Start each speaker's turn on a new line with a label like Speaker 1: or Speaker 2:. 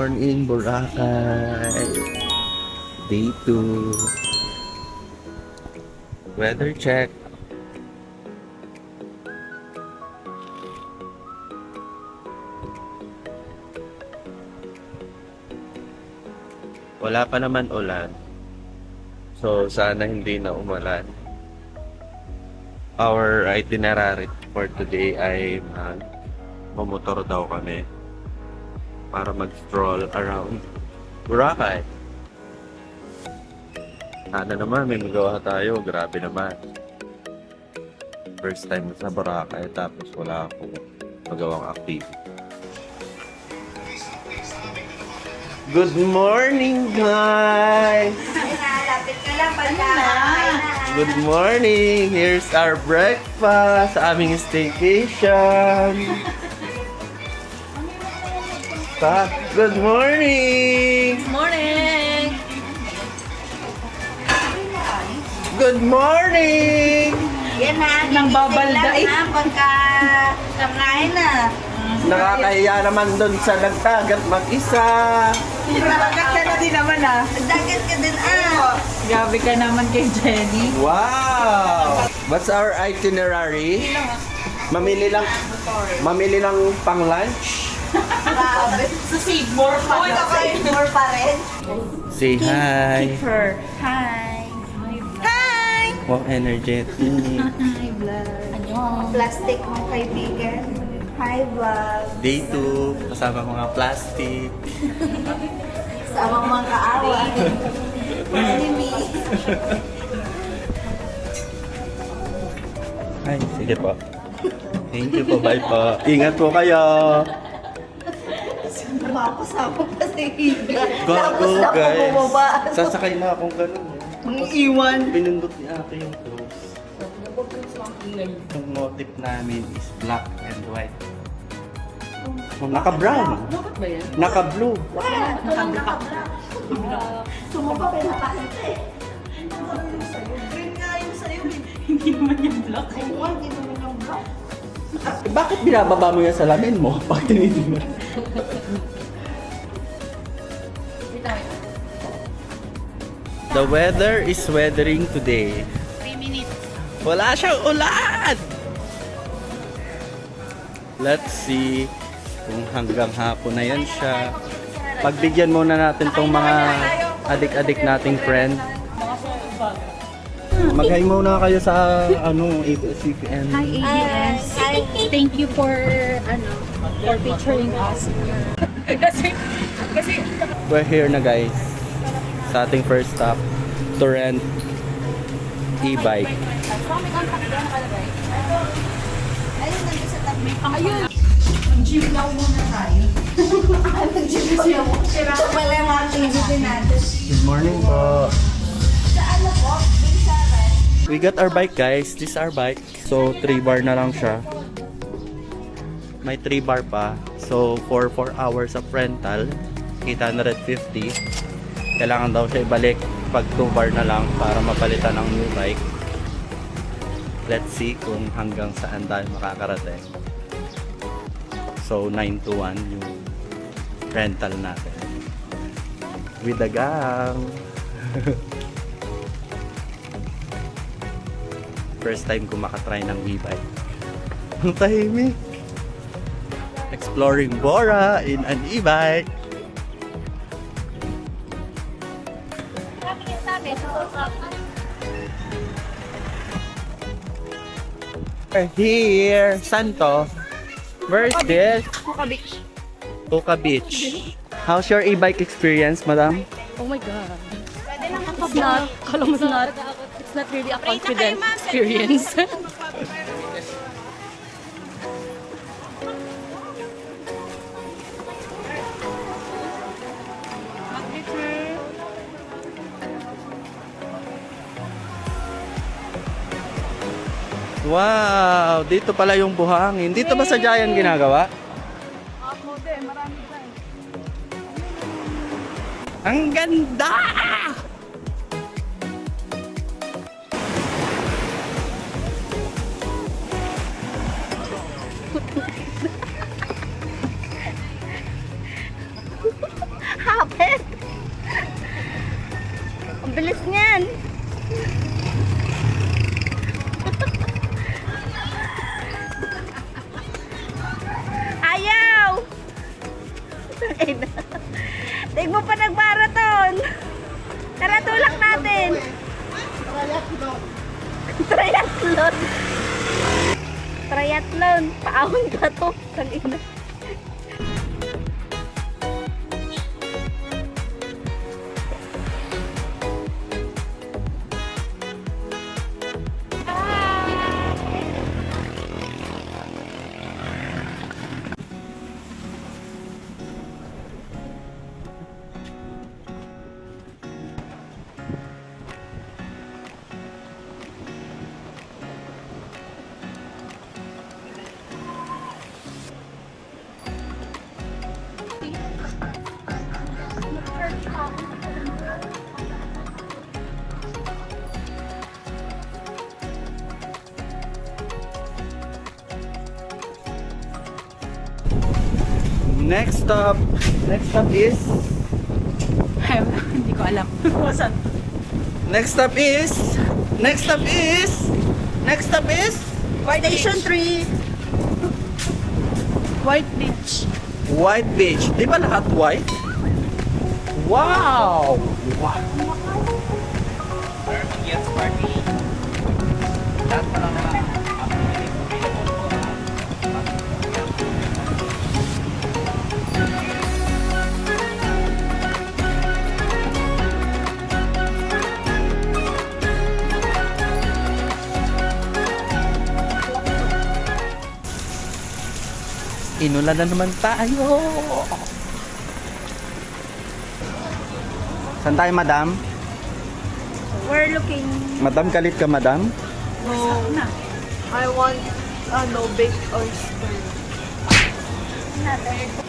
Speaker 1: born in Boracay. Day 2. Weather check. Wala pa naman ulan. So, sana hindi na umulan. Our itinerary for today ay mamotor daw kami para mag-stroll around Boracay. Sana naman may magawa tayo. Grabe naman. First time sa Boracay tapos wala akong magawang activity. Good morning, guys!
Speaker 2: Lapit ka lang, pagkain na.
Speaker 1: Good morning! Here's our breakfast sa aming staycation. Good morning!
Speaker 2: Morning!
Speaker 1: Good morning!
Speaker 2: Yan na,
Speaker 3: Nang babalda eh.
Speaker 2: na pagka kakain na.
Speaker 1: Nakakahiya naman doon sa nagtagat mag-isa.
Speaker 3: Nakagat ka na din naman ah.
Speaker 2: Dagat ka din ah.
Speaker 3: Grabe ka naman kay Jenny.
Speaker 1: Wow! What's our itinerary? Mamili lang pang lunch.
Speaker 2: Grabe.
Speaker 3: Sa Seymour pa.
Speaker 2: Uy, kakain more pa rin.
Speaker 1: Say hi.
Speaker 3: Her.
Speaker 2: Hi.
Speaker 3: Hi!
Speaker 1: Wow, energetic.
Speaker 3: Hi, vlog.
Speaker 2: Ano? Plastic mong kaibigan. Hi, vlog.
Speaker 1: Day 2, kasama mga plastic.
Speaker 2: Sama mga kaaway. Enemy.
Speaker 1: Ay, sige po. Thank you po, bye po. Ingat po kayo.
Speaker 2: Mapasama pa sa higa.
Speaker 1: Gago,
Speaker 2: Tapos na
Speaker 1: guys.
Speaker 2: bumaba.
Speaker 1: Sasakay na akong ganun.
Speaker 3: Ang iwan.
Speaker 1: Pinundot ni ate yung clothes. Yung motif namin is black and white. Oh, naka-brown.
Speaker 3: Bakit ba yan?
Speaker 1: Naka-blue.
Speaker 2: Sumuka pa na pakita eh.
Speaker 3: Green nga yung sa'yo eh. Hindi naman yung black.
Speaker 2: Ay, hindi naman yung black.
Speaker 1: Bakit binababa mo yung salamin mo pag tinitingnan? The weather is weathering today.
Speaker 3: 3 minutes.
Speaker 1: Wala siyang ulan! Let's see kung hanggang hapon na yan siya. Pagbigyan muna natin tong mga adik-adik nating friend. Mag-hi muna kayo sa ABS-CBN.
Speaker 4: Hi ABS. Thank you for featuring us.
Speaker 3: Kasi
Speaker 1: We're here na guys sa ating first stop to rent e-bike.
Speaker 2: Ayun, nandun sa tabi.
Speaker 3: ayun. Mag-gym daw muna tayo.
Speaker 2: Nag-gym mo. Ito pala yung mga activity natin.
Speaker 1: Good morning po.
Speaker 2: Sa ano po? Binsaran.
Speaker 1: We got our bike guys. This is our bike. So 3 bar na lang siya. May 3 bar pa. So for 4 hours of rental, 850. Kailangan daw siya ibalik pag 2 bar na lang para mapalitan ng new bike. Let's see kung hanggang saan tayo makakarating. So 9 to 1 yung rental natin. With the gang. First time ko makatry ng e-bike. Ang tahimik. Exploring Bora in an e-bike. We're here. Santo. Where is this?
Speaker 4: Kuka Beach.
Speaker 1: Puka Beach. How's your e-bike experience, madam?
Speaker 4: Oh my God. It's not really a confident experience.
Speaker 1: Wow! Dito pala yung buhangin. Dito ba sa Giant ginagawa? Ang ganda!
Speaker 4: Triathlon. Triathlon. Paahon ka to. Kanina.
Speaker 1: Next stop is
Speaker 3: Hindi ko alam. Saan?
Speaker 1: next stop is
Speaker 3: Station 3. White Beach.
Speaker 1: White Beach. Di ba lahat white? Wow! Wow! Yes, party. Lahat pa lang naman. Inulan na naman tayo. Saan tayo, madam?
Speaker 4: We're looking.
Speaker 1: Madam, galit ka, madam?
Speaker 3: No. I want baked oyster.
Speaker 4: Another.